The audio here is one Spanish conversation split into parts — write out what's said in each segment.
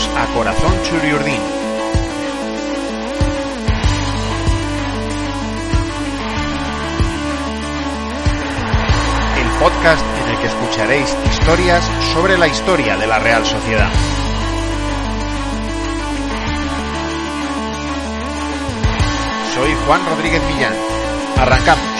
Bienvenidos a Corazón Churiurdin. El podcast en el que escucharéis historias sobre la historia de la Real Sociedad. Soy Juan Rodríguez Millán. Arrancamos.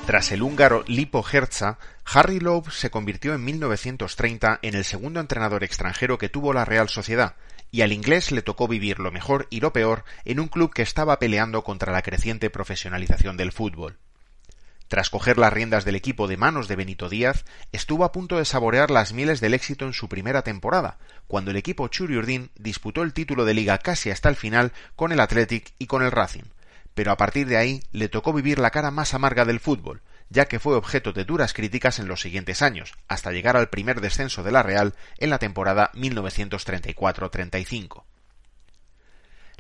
Tras el húngaro Lipó Hercza, Harry Lobb se convirtió en 1930 en el segundo entrenador extranjero que tuvo la Real Sociedad, y al inglés le tocó vivir lo mejor y lo peor en un club que estaba peleando contra la creciente profesionalización del fútbol. Tras coger las riendas del equipo de manos de Benito Díaz, estuvo a punto de saborear las mieles del éxito en su primera temporada, cuando el equipo Churiurdin disputó el título de liga casi hasta el final con el Athletic y con el Racing. Pero a partir de ahí le tocó vivir la cara más amarga del fútbol, ya que fue objeto de duras críticas en los siguientes años, hasta llegar al primer descenso de la Real en la temporada 1934-35.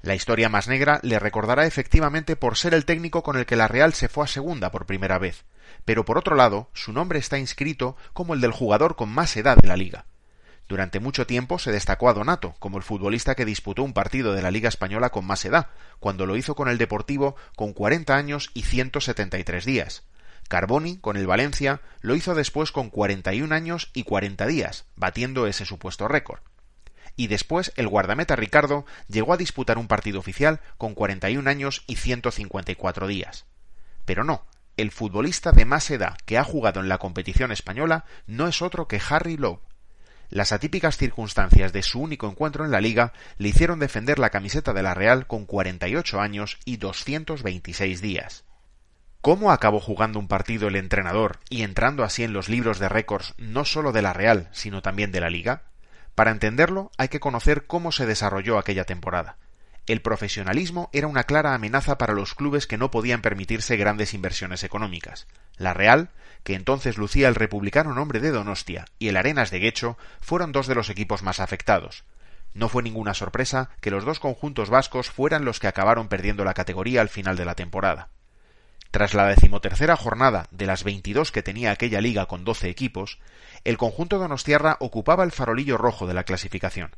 La historia más negra le recordará efectivamente por ser el técnico con el que la Real se fue a segunda por primera vez, pero por otro lado, su nombre está inscrito como el del jugador con más edad de la liga. Durante mucho tiempo se destacó a Donato como el futbolista que disputó un partido de la Liga Española con más edad, cuando lo hizo con el Deportivo con 40 años y 173 días. Carboni, con el Valencia, lo hizo después con 41 años y 40 días, batiendo ese supuesto récord. Y después el guardameta Ricardo llegó a disputar un partido oficial con 41 años y 154 días. Pero no, el futbolista de más edad que ha jugado en la competición española no es otro que Harry Lobb. Las atípicas circunstancias de su único encuentro en la liga le hicieron defender la camiseta de la Real con 48 años y 226 días. ¿Cómo acabó jugando un partido el entrenador y entrando así en los libros de récords no solo de la Real, sino también de la liga? Para entenderlo hay que conocer cómo se desarrolló aquella temporada. El profesionalismo era una clara amenaza para los clubes que no podían permitirse grandes inversiones económicas. La Real, que entonces lucía el republicano nombre de Donostia, y el Arenas de Guecho, fueron dos de los equipos más afectados. No fue ninguna sorpresa que los dos conjuntos vascos fueran los que acabaron perdiendo la categoría al final de la temporada. Tras la 13ª jornada de las 22 que tenía aquella liga con 12 equipos, el conjunto donostiarra ocupaba el farolillo rojo de la clasificación.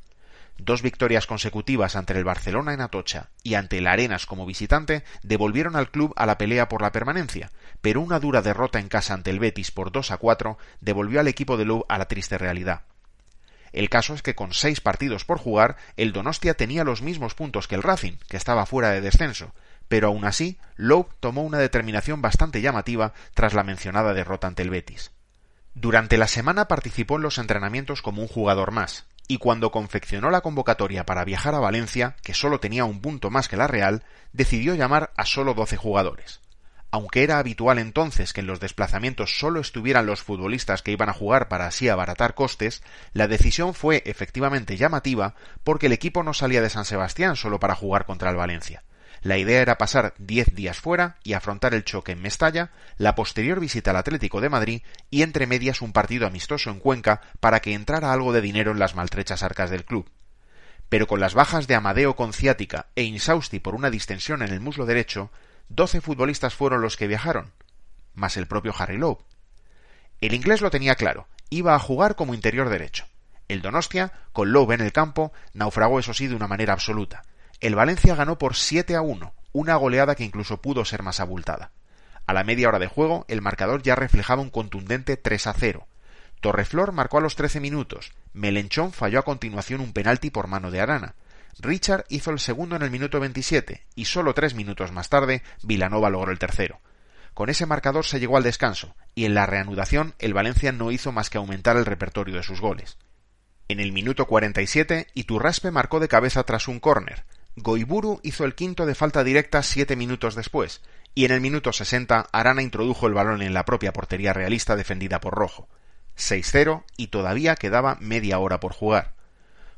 2 victorias consecutivas ante el Barcelona en Atocha y ante el Arenas como visitante devolvieron al club a la pelea por la permanencia, pero una dura derrota en casa ante el Betis por 2-4 devolvió al equipo de Lobb a la triste realidad. El caso es que con 6 partidos por jugar, el Donostia tenía los mismos puntos que el Racing, que estaba fuera de descenso, pero aún así, Lobb tomó una determinación bastante llamativa tras la mencionada derrota ante el Betis. Durante la semana participó en los entrenamientos como un jugador más, y cuando confeccionó la convocatoria para viajar a Valencia, que solo tenía un punto más que la Real, decidió llamar a solo 12 jugadores. Aunque era habitual entonces que en los desplazamientos solo estuvieran los futbolistas que iban a jugar para así abaratar costes, la decisión fue efectivamente llamativa porque el equipo no salía de San Sebastián solo para jugar contra el Valencia. La idea era pasar 10 días fuera y afrontar el choque en Mestalla, la posterior visita al Atlético de Madrid y entre medias un partido amistoso en Cuenca para que entrara algo de dinero en las maltrechas arcas del club. Pero con las bajas de Amadeo con ciática e Insausti por una distensión en el muslo derecho, 12 futbolistas fueron los que viajaron, más el propio Harry Lobb. El inglés lo tenía claro, iba a jugar como interior derecho. El Donostia, con Lobb en el campo, naufragó eso sí de una manera absoluta. El Valencia ganó por 7-1, una goleada que incluso pudo ser más abultada. A la media hora de juego, el marcador ya reflejaba un contundente 3-0. Torreflor marcó a los 13 minutos, Melenchón falló a continuación un penalti por mano de Arana, Richard hizo el segundo en el minuto 27 y solo 3 minutos más tarde Vilanova logró el tercero. Con ese marcador se llegó al descanso, y en la reanudación el Valencia no hizo más que aumentar el repertorio de sus goles. En el minuto 47, Iturraspe marcó de cabeza tras un córner. Goiburu hizo el quinto de falta directa 7 minutos después, y en el minuto 60 Arana introdujo el balón en la propia portería realista defendida por Rojo. 6-0 y todavía quedaba media hora por jugar.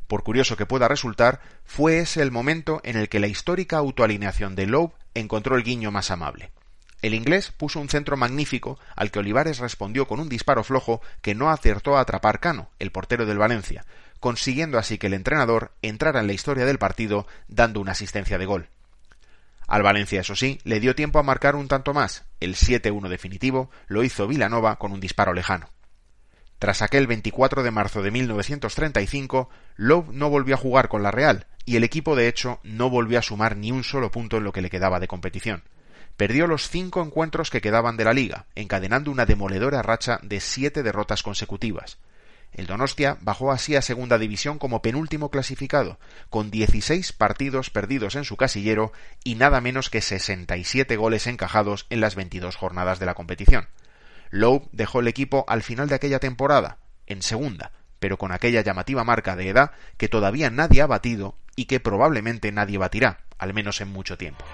Por curioso que pueda resultar, fue ese el momento en el que la histórica autoalineación de Lobb encontró el guiño más amable. El inglés puso un centro magnífico al que Olivares respondió con un disparo flojo que no acertó a atrapar Cano, el portero del Valencia, consiguiendo así que el entrenador entrara en la historia del partido dando una asistencia de gol. Al Valencia, eso sí, le dio tiempo a marcar un tanto más. El 7-1 definitivo lo hizo Vilanova con un disparo lejano. Tras aquel 24 de marzo de 1935, Lowe no volvió a jugar con la Real, y el equipo de hecho no volvió a sumar ni un solo punto en lo que le quedaba de competición. Perdió los 5 encuentros que quedaban de la liga, encadenando una demoledora racha de 7 derrotas consecutivas. El Donostia bajó así a segunda división como penúltimo clasificado, con 16 partidos perdidos en su casillero y nada menos que 67 goles encajados en las 22 jornadas de la competición. Lowe dejó el equipo al final de aquella temporada, en segunda, pero con aquella llamativa marca de edad que todavía nadie ha batido y que probablemente nadie batirá, al menos en mucho tiempo.